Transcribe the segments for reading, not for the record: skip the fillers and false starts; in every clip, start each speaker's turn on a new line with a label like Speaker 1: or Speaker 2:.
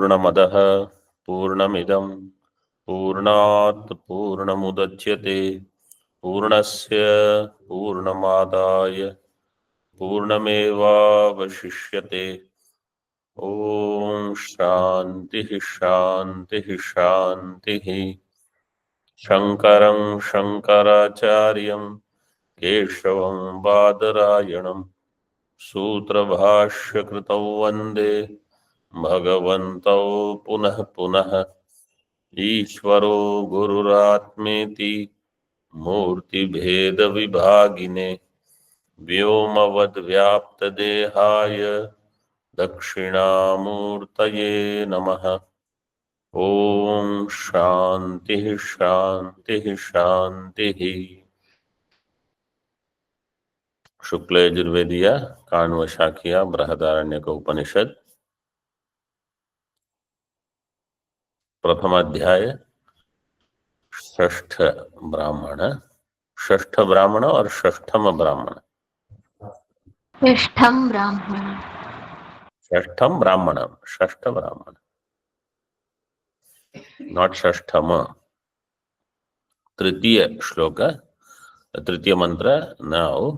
Speaker 1: पूर्णमदः पूर्णमिदं पूर्णात् पूर्णमुदच्यते पूर्णस्य पूर्णमादाय पूर्णमेवावशिष्यते। ओम शांति शांति शांति। शंकरं शंकराचार्यं केशवं बादरायणं सूत्रभाष्यकृतौ वन्दे भगवन्तौ पुनः पुनः। ईश्वरो गुरुरात्मेति मूर्तिभेदविभागिने व्योमवद्व्याप्तदेहाय दक्षिणामूर्तये नमः। ओम शांति शांति शांति। शुक्ल यजुर्वेदीय काण्व शाखिया बृहदारण्यक उपनिषद प्रथम अध्याय षष्ठ ब्राह्मण। षष्ठ ब्राह्मण और षष्ठम ब्राह्मण।
Speaker 2: षष्ठम ब्राह्मण।
Speaker 1: षष्ठम ब्राह्मण, षष्ठ ब्राह्मण, नॉट षष्ठम। तृतीय श्लोक, तृतीय मंत्र। Now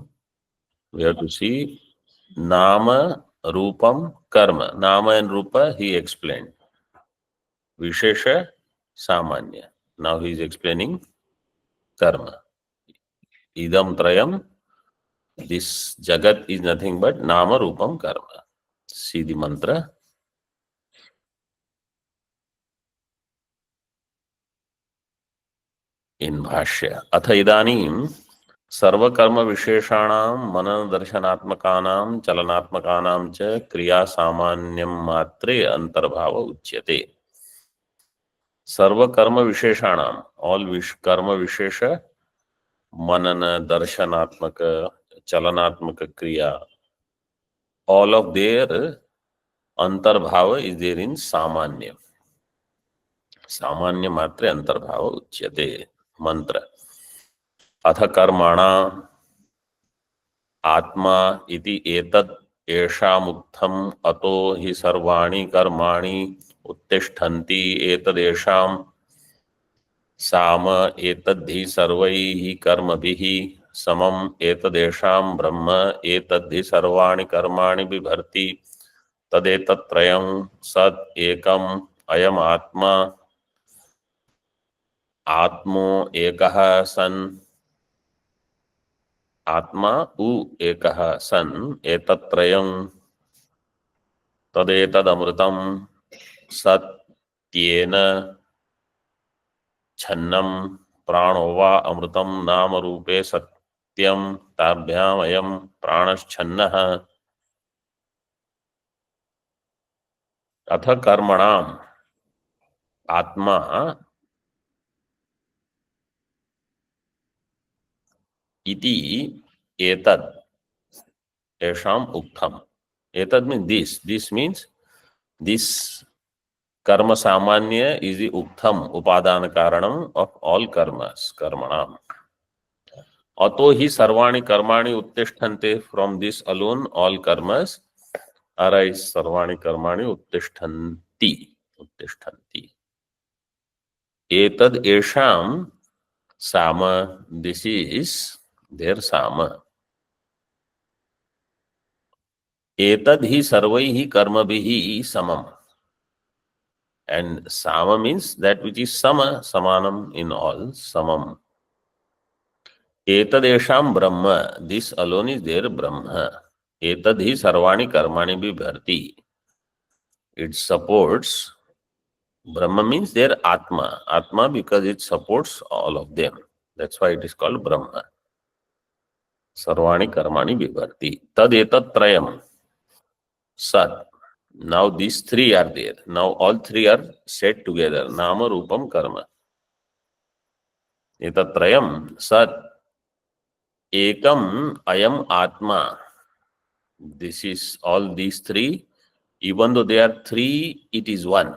Speaker 1: we have to see nama rupam karma. Nama and rupa he explained. Vishesha samanya. Now he is explaining karma. Idam trayam. This jagat is nothing but nama rupam karma. See the mantra. In bhashya. Atha idanim सर्वकर्म विशेषाणां मनन दर्शनात्मकानां चलनात्मकानां च क्रिया सामान्यं मात्रे अंतर्भाव उच्यते। सर्वकर्म विशेषाणां, all कर्म विशेष, मनन दर्शनात्मक चलनात्मक क्रिया, all of their अंतर्भाव is there in सामान्य। सामान्य मात्रे अंतर्भाव उच्यते। मंत्र। अथ कर्मणा आत्मा इति एतद् येषामुक्तम् अतो हि सर्वाणि कर्माणि उत्तिष्ठन्ति एतदेषां साम एतद्धि सर्वैः कर्मभिः समम् एतदेषां ब्रह्म एतद्धि सर्वाणि कर्माणि बिभर्ति तदेतत्त्रयं सत् एकम् अयम् आत्मा आत्मो एकः सन् आत्मा उ एकः सन् एतत्त्रयं तदेतदमृतं सत्येन छन्नं प्राणो वा अमृतं नाम रूपे सत्यं ताभ्याम् अयं प्राणश्छन्नः। अथ कर्मणाम् आत्मा इति एतद् येषाम् उक्तम्। एतद् मीन्स दिस मीन्स दिस कर्म सामान्य is the uktham upadana karanam of all karmas, karmanam. Ato hi sarvani karmani uttishtante, from this alone all karmas arise. Sarvani karmani uttishtanti, uttishtanti. Etad esham sama, this is their sama. Etad hi sarvaihi karmabhihi samam. And sama means that which is sama, samanam in all, samam. Etadesham brahma, this alone is their brahma. Etad hi sarvani karmani bibharti. It supports, brahma means their atma. Atma because it supports all of them. That's why it is called brahma. Sarvani karmani bibharti. Tad etad trayam. Sat. Now these three are there. Now all three are set together. Nama rupam karma. Etatrayam sat ekam ayam atma. This is all these three. Even though they are three, it is one.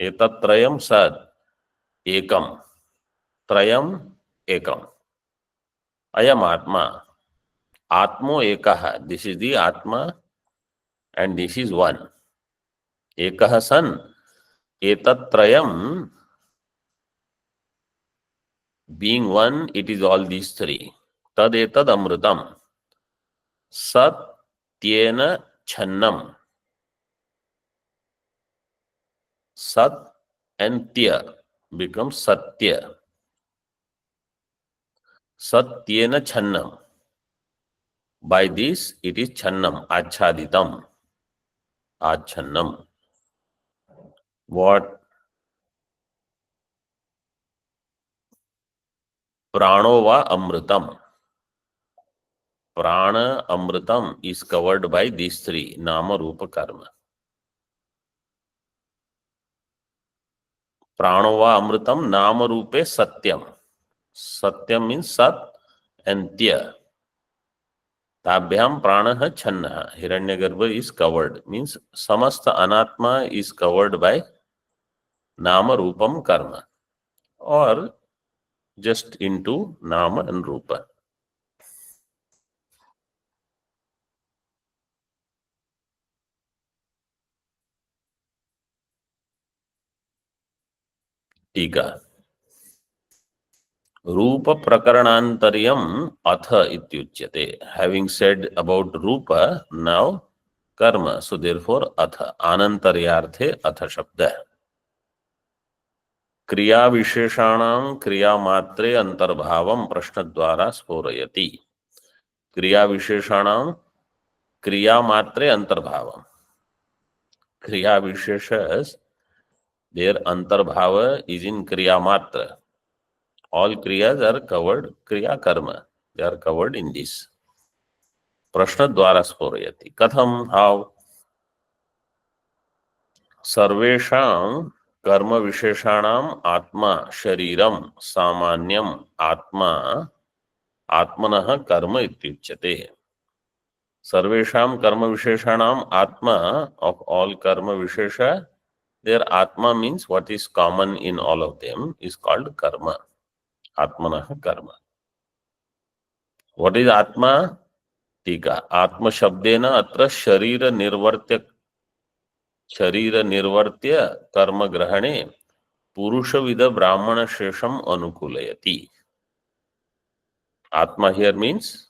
Speaker 1: Etatrayam sat ekam. Trayam ekam. Ayam atma. Atmo ekaha. This is the atma and this is one. एकः सन् एतत्त्रयम्, being one, it is all these three. Tad etad amrutam. Satyena channam. Sat and tya becomes satya. Satyena channam. By this, it is channam, achaditam, achannam. What? Prano va amrutam. Prana amrutam is covered by these three, nama, rupa, karma. Prano va amrutam, nama, rupe, satyam. Satyam means sat and tya. Tabhyam prana channa. Hiranyagarbha is covered. Means samasta anatma is covered by nama, rupam, karma. Or just into nama and rupa. टीका रूप प्रकरणांतर्यम अथ इत्युच्यते. Having said about rupa, now karma. So therefore अथ आनंतर्यार्थे अथ शब्द. क्रिया विशेषाणां क्रिया मात्रे अंतर्भावम प्रश्न द्वारा स्फोरयति. क्रिया विशेषाणां क्रिया मात्रे अंतर्भावम. क्रिया विशेषस their अंतर्भाव is in क्रिया मात्र. All kriyas are covered, kriya karma, they are covered in this. Prashna dwara स्फोरयति. Katham, how? सर्वेषां कर्म विशेषाणाम आत्मा शरीरम सामान्यम आत्मा आत्मनः कर्म इत्युच्यते. सर्वेषां कर्म विशेषाणाम आत्मा, of all karma vishesha, their atma means what is common in all of them is called karma. Atmanah karma. What is atma? टीका आत्म शब्देन अत्र शरीर निर्वर्त्य कर्म ग्रहणे पुरुषविद ब्राह्मण शेषम अनुकूलयति. आत्मा here means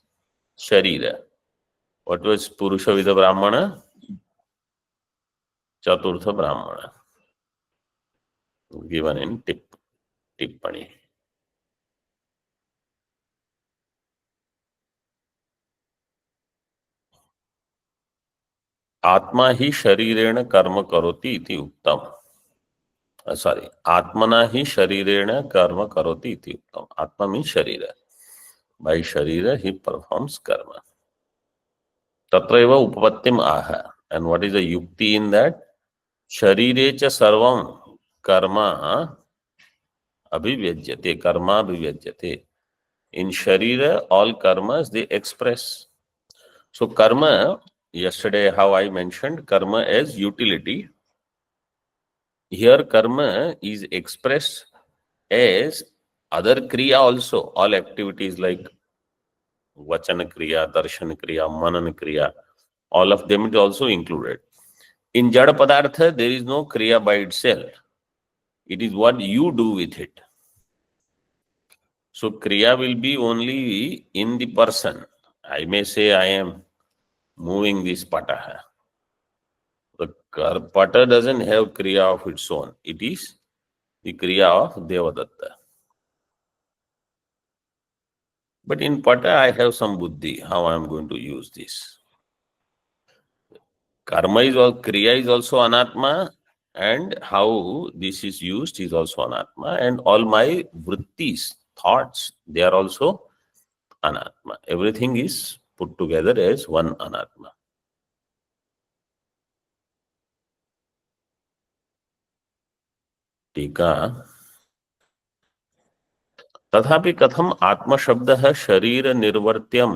Speaker 1: sharira. What was पुरुषविद ब्राह्मण? चतुर्थ ब्राह्मण. Given in टिप्पणी. आत्मा ही शरीरेण कर्म करोति इति उक्तम. Sorry, आत्मना ही शरीरेण कर्म करोति इति उक्तम. आत्मा means sharira. By sharira he performs karma. Tatraiva upapattim aha. And what is the yukti in that? Sharire cha sarvam karma abhivyajyate. Karma abhivyajyate. In sharira, all karmas they express. So karma, yesterday how I mentioned karma as utility. Here karma is expressed as other kriya also. All activities like vachana kriya, darshan kriya, manan kriya, all of them is also included. In Jada Padartha, there is no kriya by itself. It is what you do with it. So kriya will be only in the person. I may say I am moving this pata. The pata doesn't have kriya of its own. It is the kriya of Devadatta. But in pata, I have some buddhi, how I am going to use this. Karma is all, kriya is also anatma, and how this is used is also anatma, and all my vrittis, thoughts, they are also anatma. Everything is put together as one anatma. टीका तथापि कथम आत्म शब्दः शरीर निर्वर्त्यम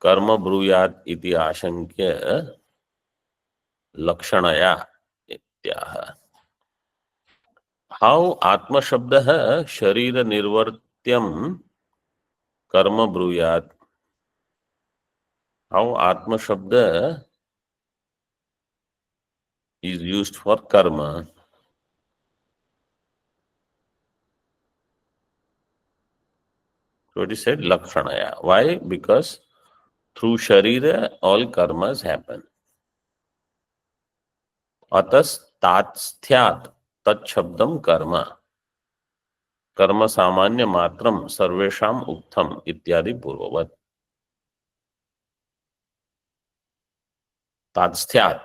Speaker 1: कर्म ब्रूयात् इति आशंक्य लक्षणया इत्याह. हाउ आत्म शब्दः शरीर निर्वर्त्यम कर्म ब्रूयात्. हाउ आत्म शब्द is used for karma. So it is said lakshanaya. Why? Because through sharira all karmas happen. अतस तात्स्थ्यात तत्शब्दम कर्म कर्म सामान्य मात्रम सर्वेषाम उक्तम इत्यादि पूर्ववत. तात्स्थ्यात,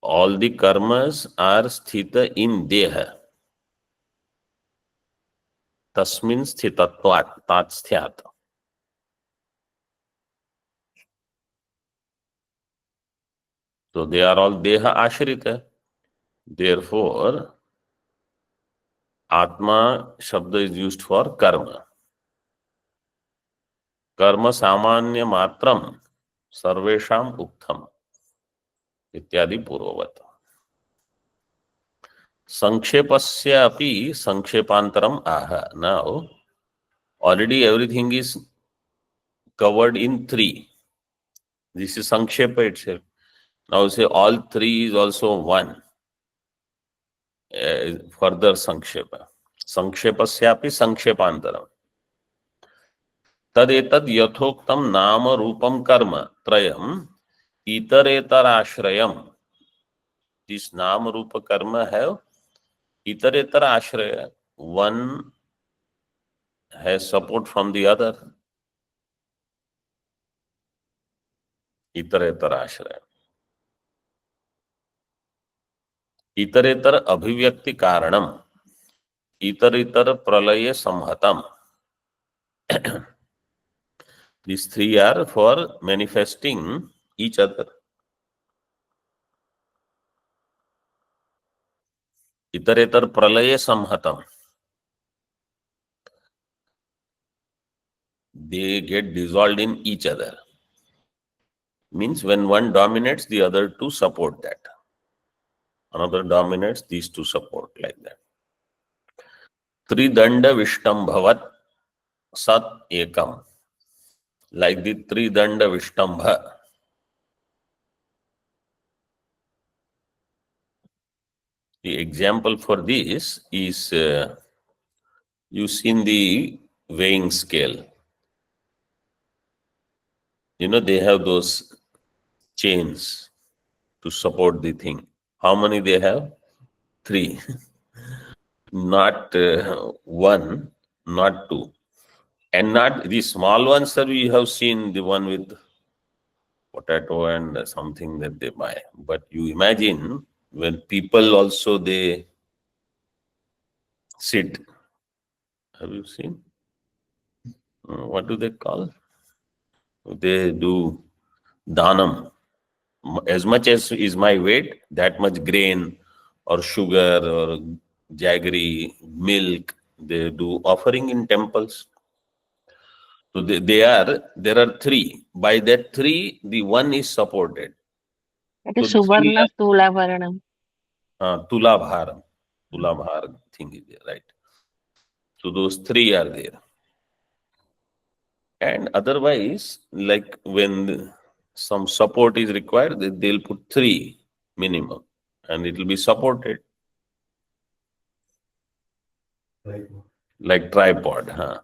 Speaker 1: all the karmas are sthita in deha. तस्मिन् स्थितत्वात् तात्स्थ्यात्. So they are all deha ashrita. Therefore, Atma Shabda is used for karma. Karma samanya matram sarvesham uktham इत्यादि पूर्ववत. संक्षेपस्य अपि संक्षेपांतरम आह. Now, already everything is covered in three. This is Sankshepa itself. Now say all three is also one. Further Sankshepa. Sankshepasyaphi Sankshepantaram. तदेतद यथोक्तम नाम रूपम कर्म त्रयम इतरेतर आश्रयम. This नाम रूप कर्म है इतरेतर आश्रय. One has support from the other. इतरेतर आश्रय. इतरेतर अभिव्यक्ति कारणम इतरेतर प्रलय संहतम. These three are for manifesting each other. इतरेतर प्रलय संहतम. They get dissolved in each other. Means when one dominates, the other two support that. Another dominates, these two support, like that. Tridanda Vishtambhavat Sat Ekam. Like the Tridanda Vishtambha. The example for this is you seen the weighing scale. You know, they have those chains to support the thing. How many they have? Three. Not one, not two. And not the small ones, sir, we have seen the one with potato and something that they buy. But you imagine when people also they sit. Have you seen? What do they call? They do danam. As much as is my weight, that much grain or sugar or jaggery, milk, they do offering in temples. So there are three. By that three, the one is supported.
Speaker 2: It
Speaker 1: So
Speaker 2: is
Speaker 1: three
Speaker 2: Suvarna Stula Varanam.
Speaker 1: are Tulabhar thing is there, right? So those three are there. And otherwise, like when some support is required, they'll put three minimum and it will be supported. Like tripod, huh?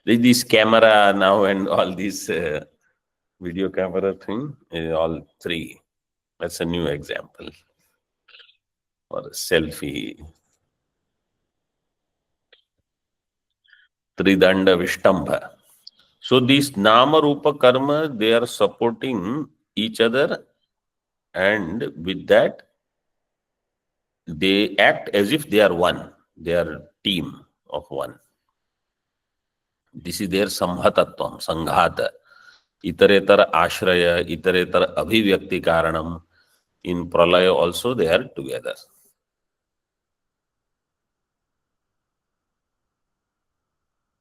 Speaker 1: This camera now and all this video camera thing, all three. That's a new example. Or a selfie. Tridanda Vishtambha. So these Nama Rupa Karma, they are supporting each other, and with that, they act as if they are one. They are team of one. This is their Samhatatvam, Sanghata. Itaretar Ashraya, Itaretar Abhivyakti Karanam. In Pralaya also they are together.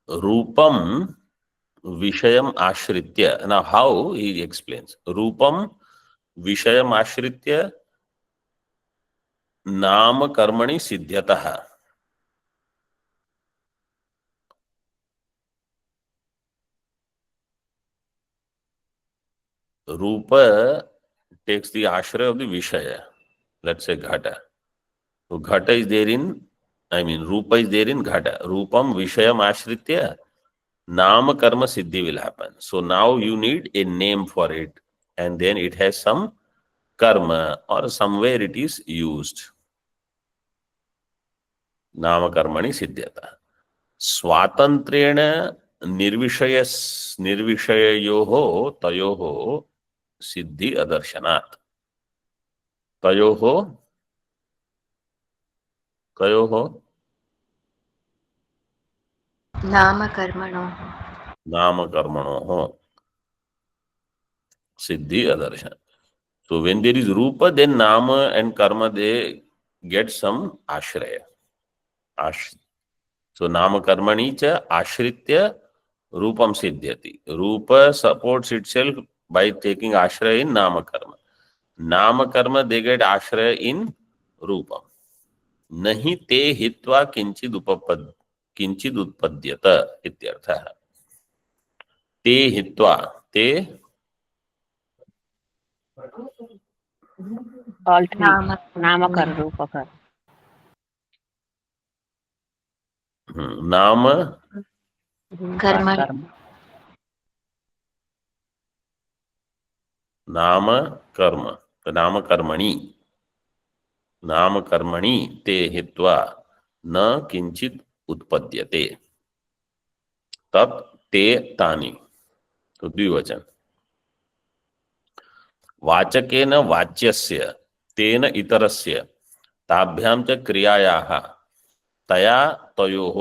Speaker 1: Rupam Vishayam Ashritya. Now how he explains? Rupam Vishayam Ashritya नाम कर्मणि सिद्ध्यतः. Rupa takes the ashraya of the Vishaya. Let's say Ghata. So Ghata is there in, Rupa is there in Ghata. Rupam Vishayam Ashritya, Nama Karma Siddhi will happen. So now you need a name for it. And then it has some karma or somewhere it is used. Nama Karmani Siddhyata. स्वातंत्र्येण निर्विषययोः तयोः सिद्धि अदर्शनात् तयोः कयोः
Speaker 3: नामकर्मणोः
Speaker 1: नामकर्मणोः सिद्धि अदर्शन. So when there is rupa, then nama and karma, they get some ashraya. So nama karmani cha ashritya rupam siddhyati. Rupa supports itself by taking ashraya in nama karma. Nama karma, they get ashraya in rupam. Nahi te hitva kinchid उत्पद्यत इत्यर्थः. ते हित्वा ते
Speaker 2: All three.
Speaker 3: नाम
Speaker 2: Namakar, Rupakar.
Speaker 1: नाम
Speaker 3: कर्म
Speaker 1: नाम कर्म नाम कर्मणि नाम कर्मणि ते हित्वा न किंचित उत्पद्यते तत् ते तानि. तो द्विवचन. वाचकेन वाच्यस्य तेन इतरस्य ताभ्यां च क्रियायाः तया तयोः.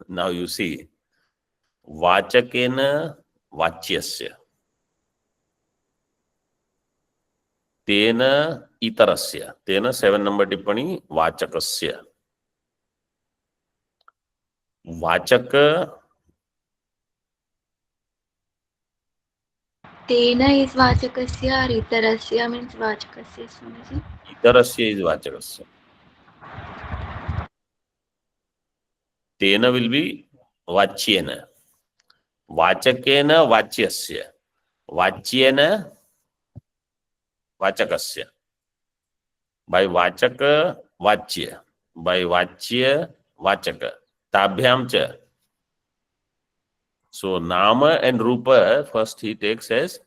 Speaker 1: नाउ यू सी वाचकेन वाच्यस्य तेन इतरस्य. तेन 7 नंबर टिप्पणी वाचकस्य. वाचक
Speaker 3: तेन इज वाचकस्य और इतरस्य मीन्स वाचकस्य. समझे?
Speaker 1: इतरस्य इज वाचकस्य. तेन विल बी वाच्येन. वाचकेन वाच्यस्य. वाच्येन वाचकस्य. बाय वाचक वाच्य. बाय वाच्य वाचक. ताभ्याम च. So nama and rupa first he takes as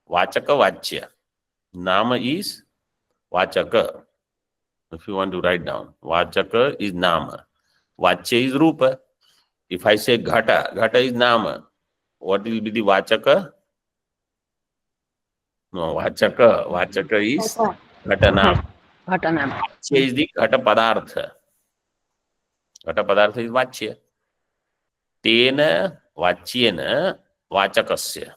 Speaker 1: vachaka vachya. Nama is vachaka. If you want to write down, vachaka is nama. Vachya is rupa. If I say ghata, ghata is nama. What will be the vachaka? No, vachaka is ghatanam.
Speaker 2: Ghatanam.
Speaker 1: Vachya is the ghata padartha. Ghata padartha is vachya. Tena vachyena vachakasya.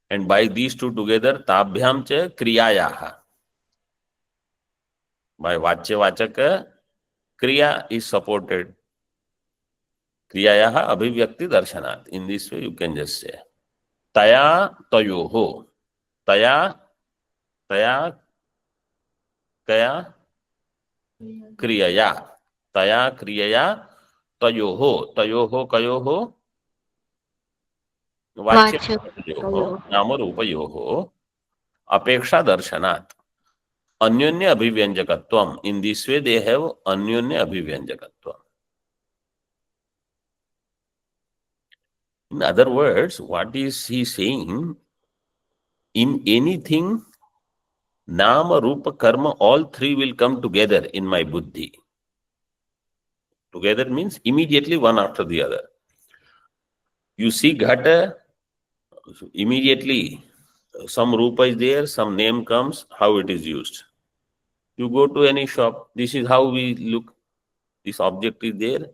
Speaker 1: And by these two together, tabhyam cha kriyayaha. By vachya vachaka, kriya is supported. Kriyayaha abhivyakti darshanat. In this way, you can just say taya tayoho. Taya kaya kriyaya. Taya kriyaya tayoho. Tayoho kayoho वाच्ययोः नामरूपयोः अपेक्षा दर्शनात् अन्योन्य अभिव्यंजकत्वम. In this way they have अन्योन्य अभिव्यंजकत्वम. In other words, what is he saying? In anything, nama, rupa, karma, all three will come together in my buddhi. Together means immediately one after the other. You see ghata, immediately some rupa is there, some name comes, how it is used. You go to any shop, this is how we look. This object is there,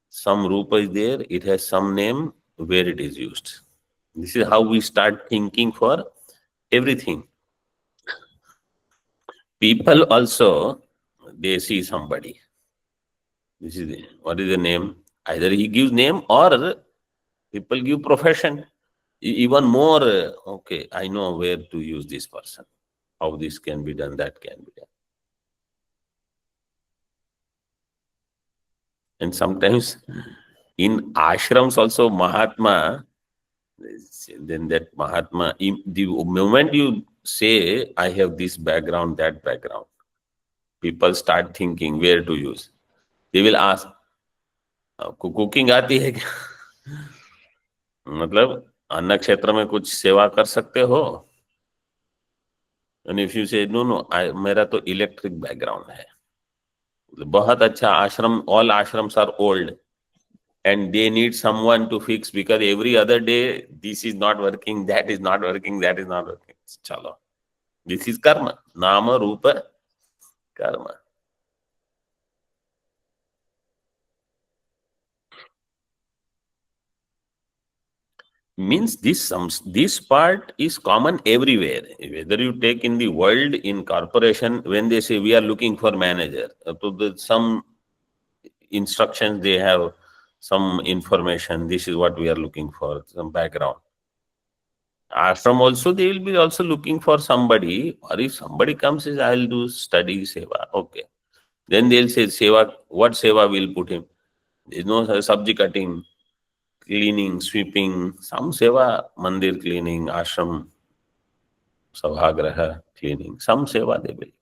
Speaker 1: some rupa is there, it has some name, where it is used. This is how we start thinking for everything. People also, they see somebody. This is what is the name? Either he gives name or people give profession. Even more, okay, I know where to use this person. How this can be done, that can be done. And sometimes in ashrams also, Mahatma, Then that Mahatma, the moment you say, I have this background, that background, people start thinking where to use. They will ask, आपको cooking आती है क्या? मतलब अन्न क्षेत्र में कुछ सेवा कर सकते हो? And if you say, no, no, मेरा तो इलेक्ट्रिक बैकग्राउंड है. बहुत अच्छा आश्रम, all ashrams are old. And they need someone to fix because every other day this is not working, that is not working, that is not working. Chalo. This is karma. Nama, rupa, karma. Means this part is common everywhere. Whether you take in the world, in corporation, when they say we are looking for manager, some instructions they have, some information, this is what we are looking for, some background. Ashram also, they will be also looking for somebody, or if somebody comes says, I will do study seva, okay. Then they'll say seva, what seva will put him? There is no sabji cutting, cleaning, sweeping, some seva, mandir cleaning, ashram, sabhagraha cleaning, some seva they will give.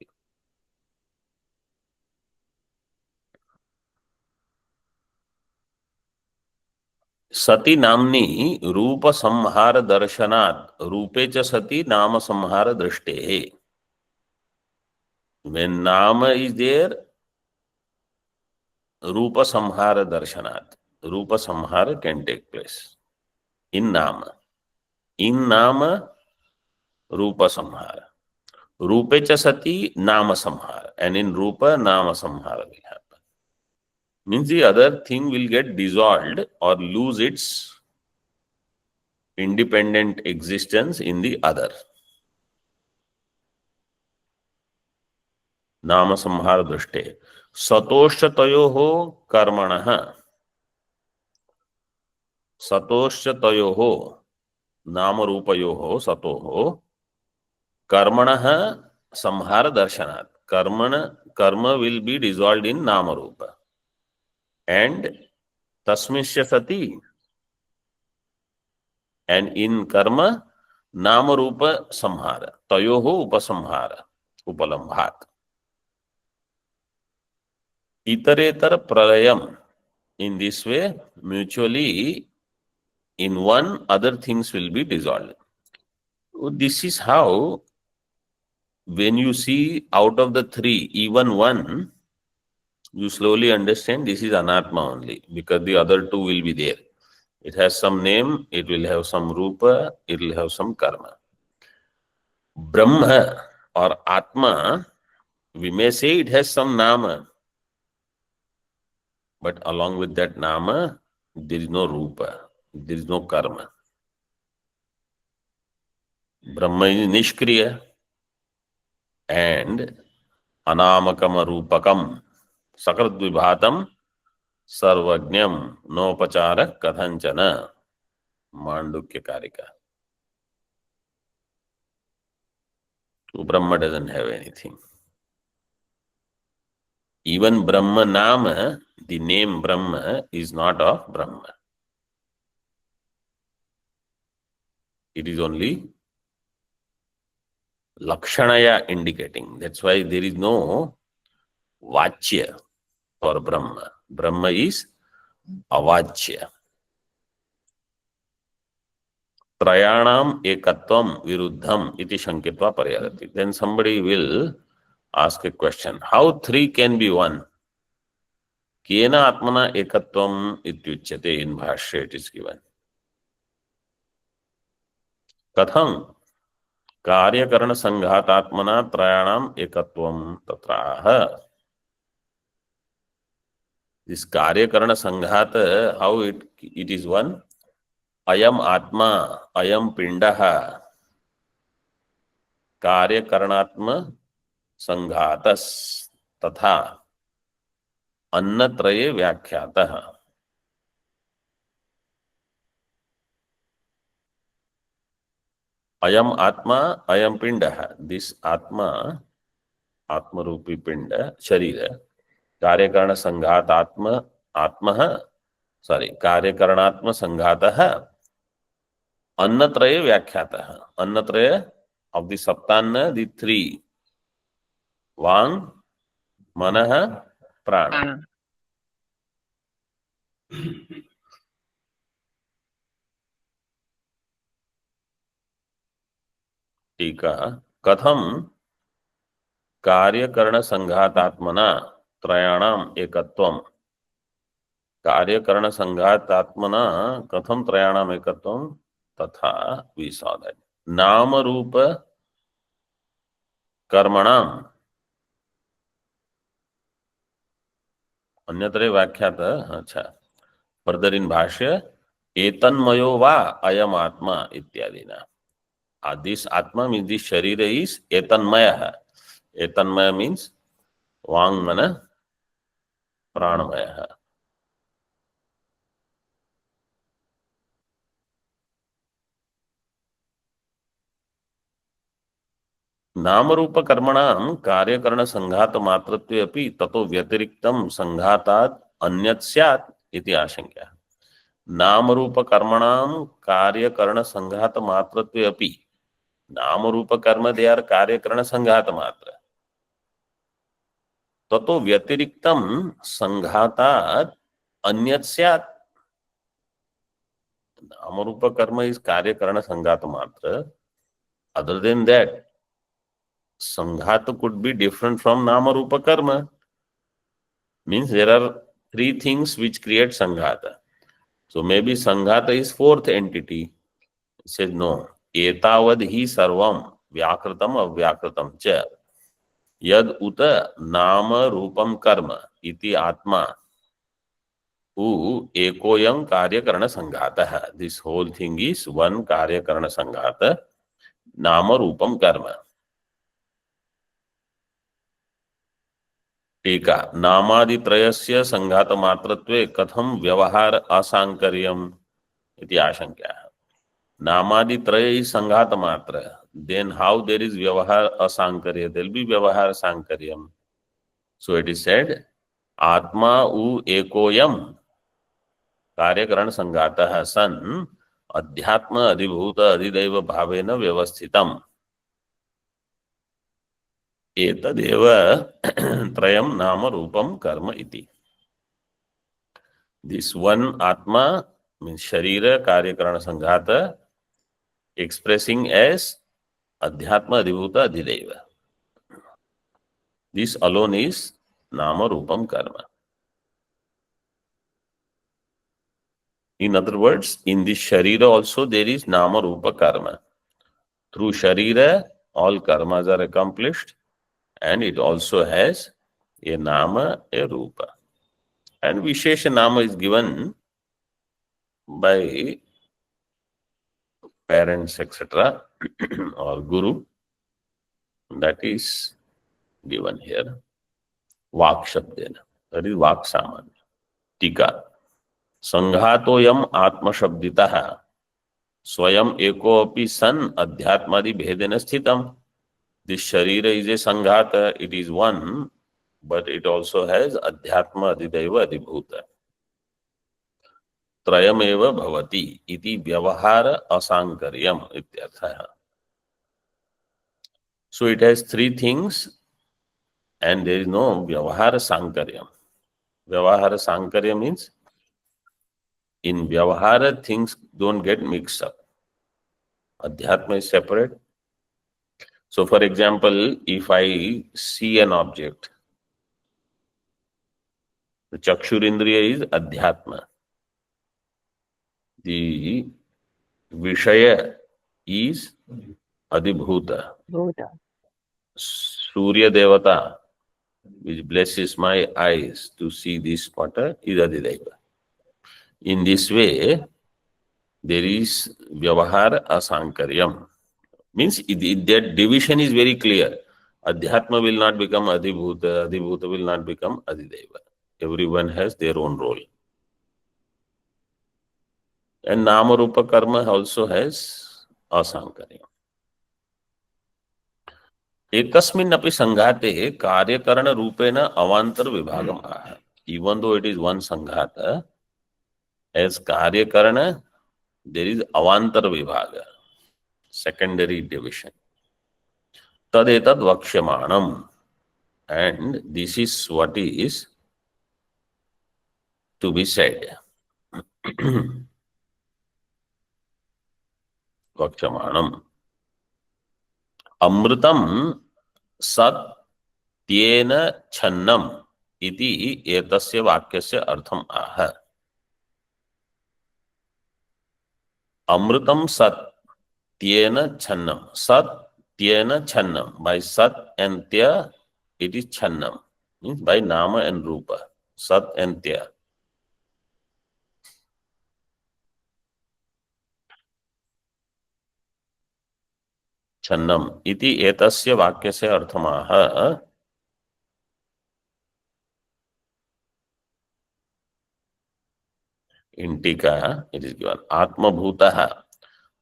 Speaker 1: सती नामनी रूप संहार दर्शनात् रूपे च सती नाम संहार दृष्टे. When nama is there, रूप संहार दर्शनात्, रूप संहार can take place in nama. In nama, रूप संहार. रूपे च सती नाम संहार, and in रूpa नाम संहार will happen. Means the other thing will get dissolved or lose its independent existence in the other. नाम संहार दृष्टे. सतोषतयोः कर्मणः, सतोषतयोः नाम रूपयोः सतोः कर्मणः संहार दर्शनात्. कर्म will be dissolved in nama rupa. And tasmisya sati, and in karma nama rupa samhara, tayoho upasamhara, upalambhat. Itaretar pralayam. In this way, mutually, in one, other things will be dissolved. This is how, when you see out of the three, even one, you slowly understand this is anatma only, because the other two will be there. It has some name, it will have some rupa, it will have some karma. Brahma or Atma, we may say it has some nama, but along with that nama, there is no rupa, there is no karma. Brahma is nishkriya and anamakam rupakam sakrat vibhatam sarvajnam nopachara kathanchana. Mandukya Karika. So Brahma doesn't have anything. Even Brahma Nama, the name Brahma is not of Brahma. It is only Lakshanaya indicating. That's why there is no Vachya for Brahma. Brahma is Avachya. Trayanam ekatvam viruddham iti shankitva paryarati. Then somebody will ask a question. How three can be one? Kena atmana ekatvam ityuchyate. In Bhashya it is given. Katham karya karana sanghatatmana trayanam ekatvam tatraha. This karya karana sanghata, how it is one? Ayam atma, ayam pindaha, karya karanatma sanghatas tatha annatraye vyakhyatah. Ayam atma, ayam pindaha. This atma, atma rupi pinda, sharira, karya karana sanghat atma, atmaha, sorry, karya karanatma sanghatah अन्नत्रये व्याख्यातः. अन्नत्रय of the saptanna, the three: वांग, मनः, प्राण.
Speaker 2: प्राण.
Speaker 1: टीका. कथम कार्यकरण संघातात्मना त्रयाणाम एकत्वम. कार्यकरण संघातात्मना कथम त्रयाणाम एकत्वम तथा विसाद. नाम रूप कर्मणाम अन्यत्र व्याख्यात. अच्छा, फर्दर इन भाष्य एतन्मयो वा अयम आत्मा इत्यादि ना. दिस आत्मा मीन्स दिस शरीर इज एतन्मय. एतन्मय मीन्स वांग मन प्राणमय. नाम रूप कर्मणां कार्यकरण संघात मात्रत्वे अपि ततो व्यतिरिक्तं संघातात् अन्यत् स्यात् इति आशंका. नाम रूप कर्मणां कार्यकरण संघात मात्रत्वे अपि. नाम रूप कर्म दे आर कार्यकरण संघात मात्र. ततो व्यतिरिक्तं संघातात् अन्यत् स्यात्. नाम रूप कर्म इज कार्यकरण संघात मात्र. Other than that, Sanghata could be different from Nama Rupa Karma. Means there are three things which create Sanghata. So maybe Sanghata is fourth entity. It says no. Etavad hi sarvam vyakritam avyakritam cha yad uta nama rupam karma iti atma u ekoyam karyakarana sanghata. This whole thing is one karyakarana sanghata, nama rupam karma. टीका. नामादित्रयस्य संघात मात्रत्वे कथम व्यवहार असांकर्यम इति आशंका. नामादित्रय is संघात मात्र, then how there is व्यवहार असांकर्य? There will be व्यवहार सांकर्यम. So it is said आत्मा उ एकोयम कार्यकरण संघातः सन अध्यात्म अधिभूत अधिदैव भावेन व्यवस्थितम् एतदेव त्रयम नाम रूपम कर्म इति. This one atma means sharira कार्यकरण संघात expressing as adhyatma adhibhuta adhideva. This alone is nama rupam karma. In other words, in this sharira also there is nama rupa karma. Through sharira all karmas are accomplished, and it also has a nama, a rupa. And Vishesha Nama is given by parents, etc., or Guru. That is given here. Vak Shabdena. That is Vak Samanya. Tika. Sanghatoyam Atma Shabditaha Swayam Eko Api San Adhyatmadi Bhedena Sthitam. This Sharira is a Sanghata, it is one, but it also has Adhyatma Adhidaiva Adhibhuta. Trayameva Bhavati iti Vyavahara Asankaryam ityartha. So it has three things and there is no Vyavahara Sankaryam. Vyavahara Sankarya means in Vyavahara things don't get mixed up. Adhyatma is separate. So for example, if I see an object, the Chakshurindriya is Adhyatma. The Vishaya is Adhibhuta.
Speaker 2: Bhuta.
Speaker 1: Surya Devata, which blesses my eyes to see this water, is Adhideva. In this way, there is Vyavahara Asankaryam. Means that division is very clear. Adhyatma will not become Adhibhuta, Adhibhuta will not become Adhideva. Everyone has their own role. And Nama Rupa Karma also has Asankaryam. एकस्मिन् अपि संघाते कार्यकरण रूपेण अवांतर विभागम आह. Even though it is one sanghata, as कार्यकरण there is avantar vibhaga, secondary division. Tadetad vakshamanam, and this is what is to be said. Vakshamanam. Amritam satyena channam iti etasya vakyasya artham aha. Amritam satyena channam. Satyena channam. By sat and tya, it is channam. Means by nama and rupa. Sat and tya. Channam iti etasya vakyasya artham aha. In Tika, it is given Atma Bhutaha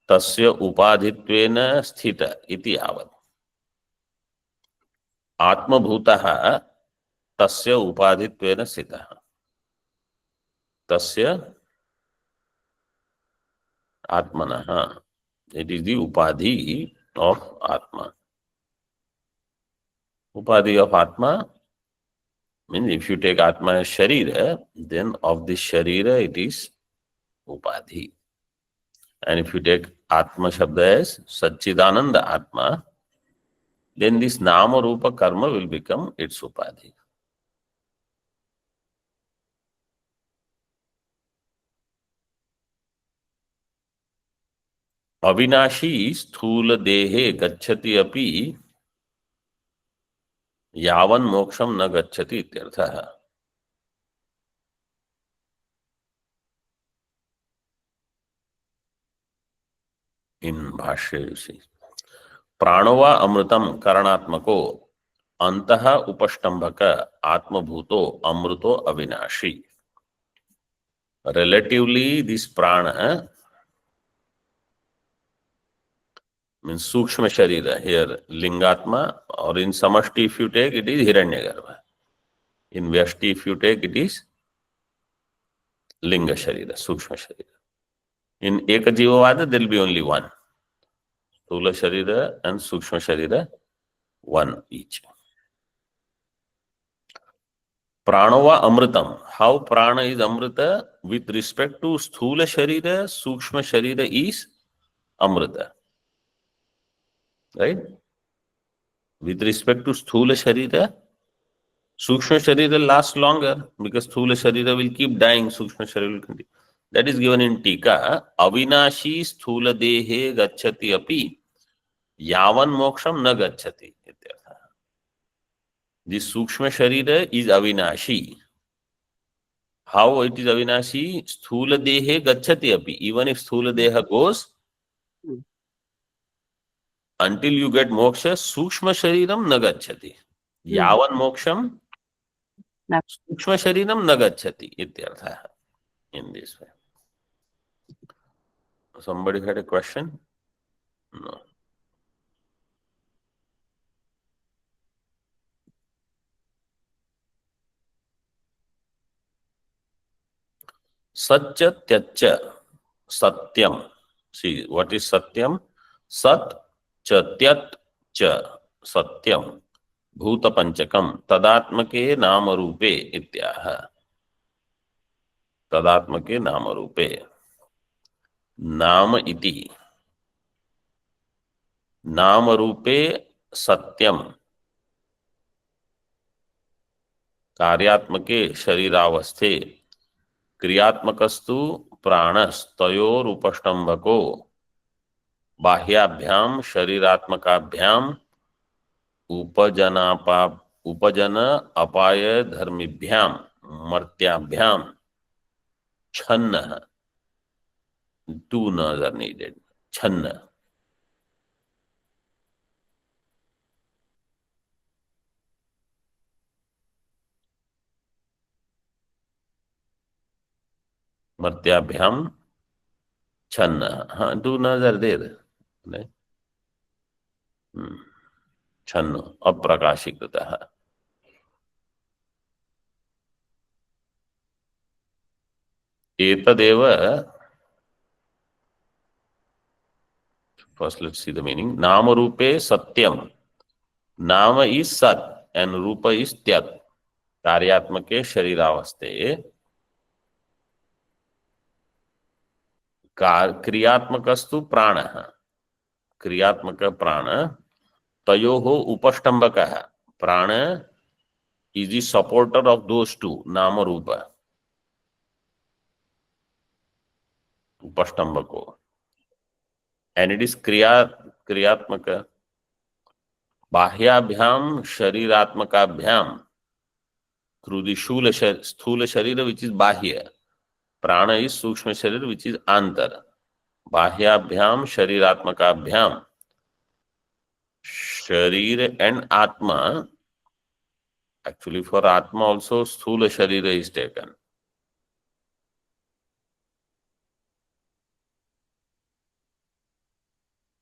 Speaker 1: Tasya Upadhitvena Sthita iti avad. Atma Bhutaha Tasya Upadhitvena Sthita. Tasya Atmanaha. It is the Upadhi of Atma. Upadhi of Atma means if you take Atma as Sharira, then of this Sharira it is Upadhi. And if you take Atma Shabda as Satchidananda Atma, then this Nama Rupa Karma will become its Upadhi. Avinashi Sthula Dehe Gacchati Api Yavan Moksham Na Gacchati Ityarthaha. In Bhashya you see. Pranava Amritam Karanatmako Antaha Upashtambhaka Atmabhuto Amruto Avinashi. Relatively, this prana means Sukshma Sharira. Here, Lingatma, or in Samashti if you take, it is Hiranyagarbha. In Vyashti if you take, it is Linga Sharira, Sukshma Sharira. In Ekajivavada, there will be only one. Stula Sharira and Sukshma Sharira, one each. Pranava Amritam. How prana is Amrita? With respect to Sthula Sharira, Sukshma Sharira is Amrita. Right? With respect to Sthula Sharira, Sukshma Sharira lasts longer because Sthula Sharira will keep dying, Sukshma Sharira will continue. That is given in Tika. Avinashi Sthula Dehe Gacchati Api Yavan Moksham Na Gacchati. This Sukshma Sharira is Avinashi. How it is Avinashi? Sthula Dehe Gacchati Api. Even if Sthula Deha goes, until you get moksha, Sukshma Shariram Na Gacchati. Yavan Moksham Sukshma Shariram Na Gacchati. Ityartha. In this way. Somebody had a question? No. Satya Tyacha Satyam. See, what is Satyam? Sat cha Tyat cha Satyam Bhuta Panchakam Tadatmake Nama Rupe Ityaha. Tadatmake Nama Rupe. Nama iti. Nama Rupe Satyam. कार्यात्मके शरीरावस्थे क्रियात्मकस्तु प्राणस्तयोरुपष्टम्भको बाह्याभ्याम शरीरात्मकाभ्याम उपजन अपाय धर्मिभ्याम मर्त्याभ्याम छन्न. Two nas are needed. Channa. Martyabhyam Channa. Two nas are there. Right? Channa. Aprakashikataha. Etadeva First, let's see the meaning. Nama Rupe Satyam. Nama is Sat and Rupa is Tyat. कार्यात्मके शरीरावस्थे क्रियात्मकस्तु प्राणः. क्रियात्मक प्राण तयोः उपष्टम्भकः. प्राण is the supporter of those two, Nama Rupa. Upashtambako. And it is क्रियात्मक. बाह्याभ्याम शरीरात्मकाभ्याम through the sthula sharira which is bahya. Prana is sukshma sharira which is antar. Bahyabhyam shariratmakabhyam. Sharira and atma. Actually for atma also sthula sharira is taken.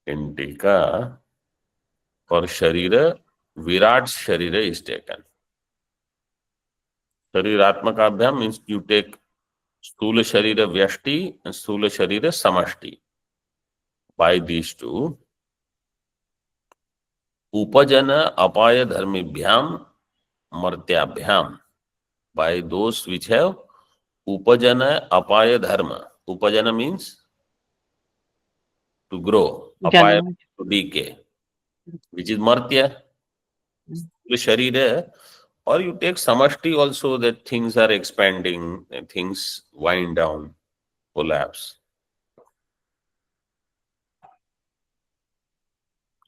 Speaker 1: In Tika, for sharira, virat sharira is taken. Shariratmakabhyam means you take sthula sharira vyashti and sthula sharira samashti. By these two, upajana apaya dharmibhyam martyabhyam. By those which have upajana apaya dharma. Upajana means to grow. Apaya to decay, which is martya. Sharira. Or you take samashti also, that things are expanding and things wind down, collapse.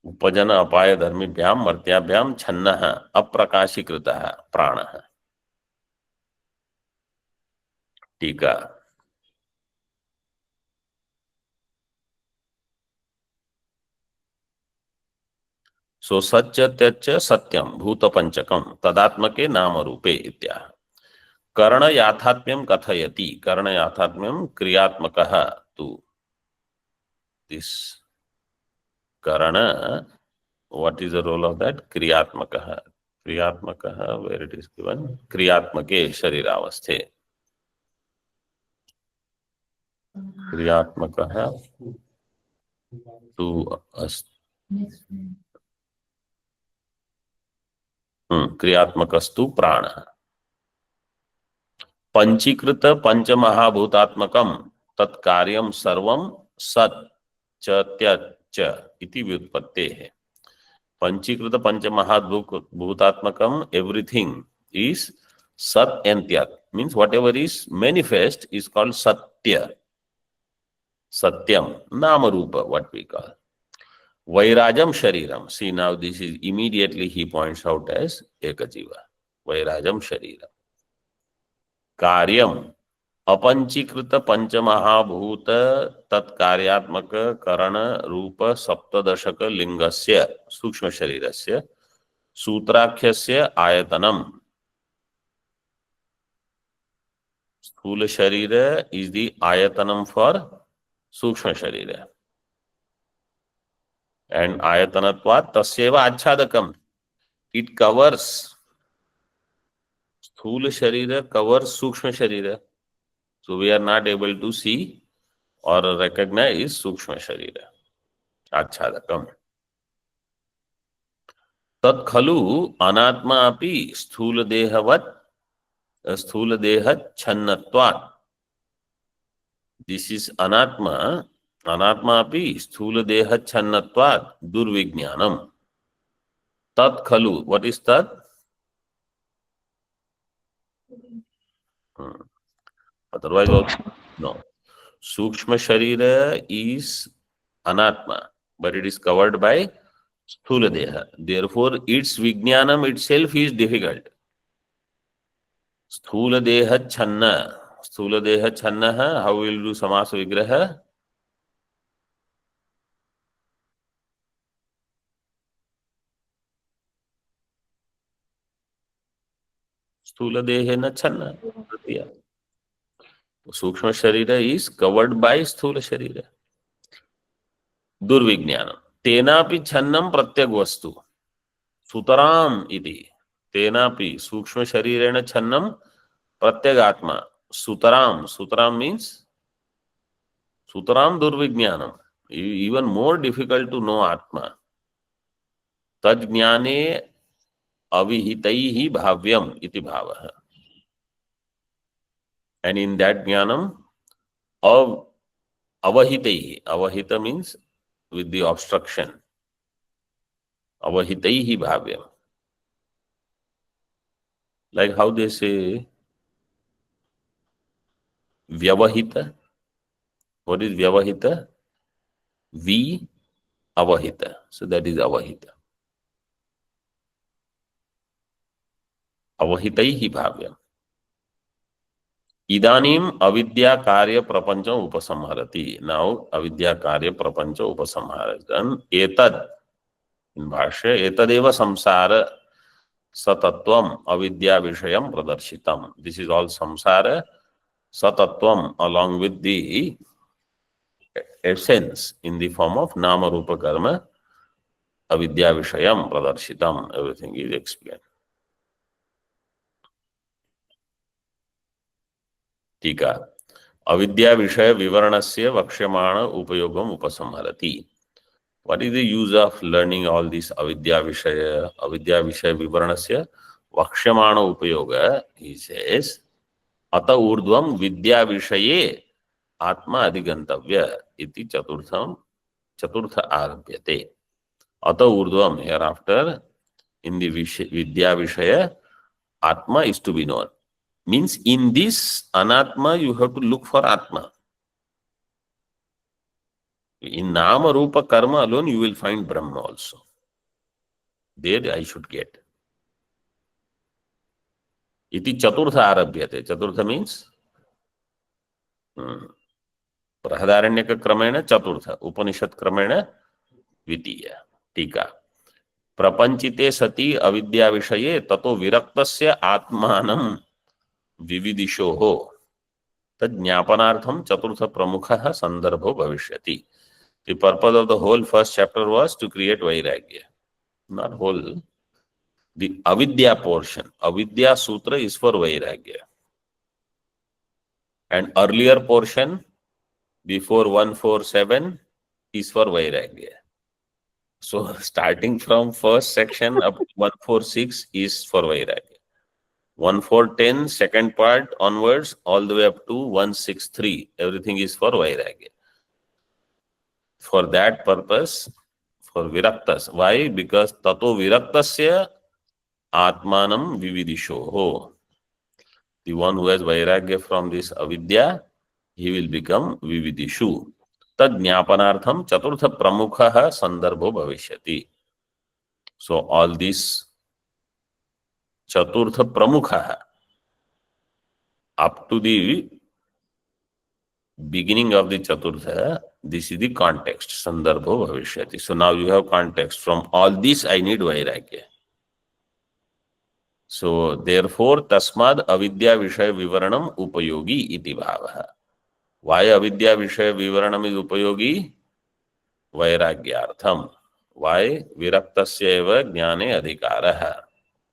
Speaker 1: Upajana apaya dharmibhyam martyabhyam chhannaha aprakashikritah pranaha. Tika. So satya tyaccha satyam bhuta panchakam tadatmake nama rupe ityah. Karana yathatmyam kathayati. Karana yathatmyam kriyatmakaha tu. This Karana, what is the role of that? Kriyatmakaha. Kriyatmakaha, where it is given? Kriyatmake shariravasthe. Kriyatmakaha to us. क्रियात्मकस्तु प्राण. पंचीकृत पंचमहाभूतात्मकम तत्कार्यम सर्वम सत् च त्यच्च इति व्युत्पत्तेः. पंचीकृत पंचमहाभूतात्मकम, everything is sat and tyat, means whatever is manifest is called satya. Satyam, nama rupa, what we call. Vairajam shariram. See, now this is immediately he points out as ekajiva. Vairajam shariram. Karyam apanchikrita panchamahabhuta tatkaryatmaka karana rupa saptadashaka lingasya sukshma sharirasya sutrakhyasya ayatanam. Sthula sharira is the ayatanam for sukshma sharira. And ayatanatvat tasyeva achhadakam. It covers. Sthula sharira covers sukshma sharira. So we are not able to see or recognize sukshma sharira. Achhadakam. Tat khalu anatma api sthula dehat channatvat. This is anatma. Anatma api sthula deha channatvat durvijnanam. Tat khalu. What is tat? Otherwise also, no. Sukshma sharira is anatma, but it is covered by sthula deha. Therefore, its vijnanam itself is difficult. Sthula deha channa. Sthula deha channaha. How will you do samasa vigraha? Sthula dehena channa. Sukshma sharira is covered by sthula sharira. Durvijnanam. Tenapi channam pratyak vastu. Sutaram iti. Tenapi sukshma sharirena channam pratyak atma. Sutaram. Sutaram means Sutaram durvijnanam. even more difficult to know Atma. Tad jnane avihitaihi bhavyam iti bhavaha. And in that jnanam, avahitaihi. Avahita means with the obstruction. Avahitaihi bhavyam. Like how they say vyavahita. What is vyavahita? V avahita. So that is avahita. Avahitaihi bhavyam. Idanim avidya karya prapancham upasamharati. Now avidya karya prapancha upasamharati. Then etad in bhashya etadeva samsara satatvam avidya vishayam pradarshitam. This is all samsara satatvam along with the essence in the form of nama rupa karma avidya vishayam pradarshitam. Everything is explained. टीका अविद्या विषय विवरणस्य वक्ष्यमाण उपयोगम उपसंहरति. What is the use of learning all this avidya विषय विवरणस्य वक्ष्यमाण उपयोग? He says अत ऊर्ध्वं विद्या विषये आत्मा अधिगंतव्य इति चतुर्थ आरभ्यते. अत ऊर्ध्वं, hereafter in the vidya vishaya atma is to be known. Means in this anatma you have to look for atma. In nama rupa karma alone you will find Brahma also. There I should get. Iti chaturtha arabhyate. Chaturtha means Prahadaranyaka kramena chaturtha, Upanishad kramena vitiya. Tika. Prapanchite sati avidya vishaye tato viraktasya atmanam vividishoho tad jnapanartham chaturtha pramukha sandarbho bhavishyati. The purpose of the whole first chapter was to create vairagya. Not whole. The avidya portion. Avidya sutra is for vairagya. And earlier portion before 147 is for vairagya. So starting from first section up to 146 is for vairagya. 1410 second part onwards all the way up to 163 everything is for vairagya. For that purpose, for viraktas. Why? Because tato viraktasya atmanam vividishoho. The one who has vairagya from this avidya, he will become vividishu. Tad jnapanartham chaturtha pramukha sandarbho bhavishyati. So all this chaturtha pramukha up to the beginning of the chaturtha, this is the context, sandarbho bhavishyati. So now you have context. From all this I need vairagya. So therefore tasmad avidya vishaya vivaranam upayogi iti bhavaha. Why avidya vishaya vivaranam is upayogi? Vairagyartham. Why? Viraktasya eva jnane adhikaraha.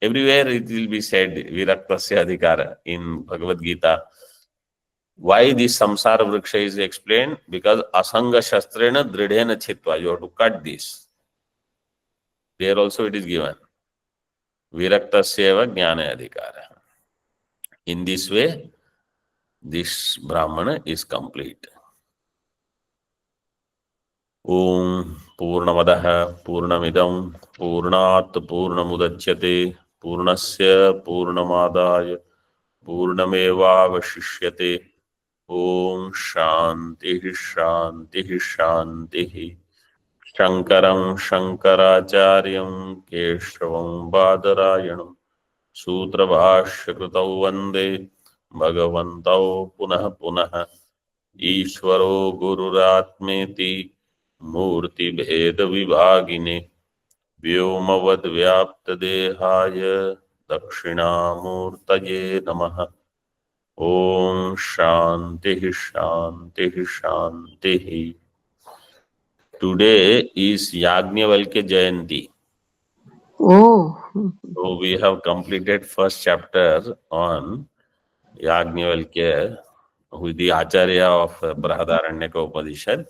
Speaker 1: Everywhere it will be said viraktasya adhikara in Bhagavad Gita. Why this samsara vriksha is explained? Because asanga shastrena dridhena chitva. You have to cut this. There also it is given. Viraktasyeva jnana adhikara. In this way, this Brahmana is complete. Om Purnamadaha Purnamidam Purnat Purnamudachyate Purnasya Purnamadaya Purnamevavashishyate. Om Shanti Shanti Shanti. Shankaram Shankaracharyam Keshavam Badarayanam Sutra Bhashya Kritau Vande Bhagavantau Punah Punah Ishvaro Gururatmeti Murti Bheda Vibhagine Vyomavad Vyapta Dehaya Dakshinamurtaye Namaha. Om Shanti Shanti Shanti. Today is Yajnavalkya Jayanti.
Speaker 2: Oh.
Speaker 1: So we have completed first chapter on Yajnavalkya, who is the Acharya of Brahadaranyaka Upanishad.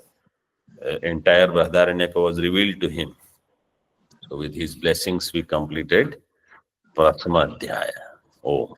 Speaker 1: entire Brahadaranyaka was revealed to him. So with his blessings we completed Prathama Adhyaya. Om.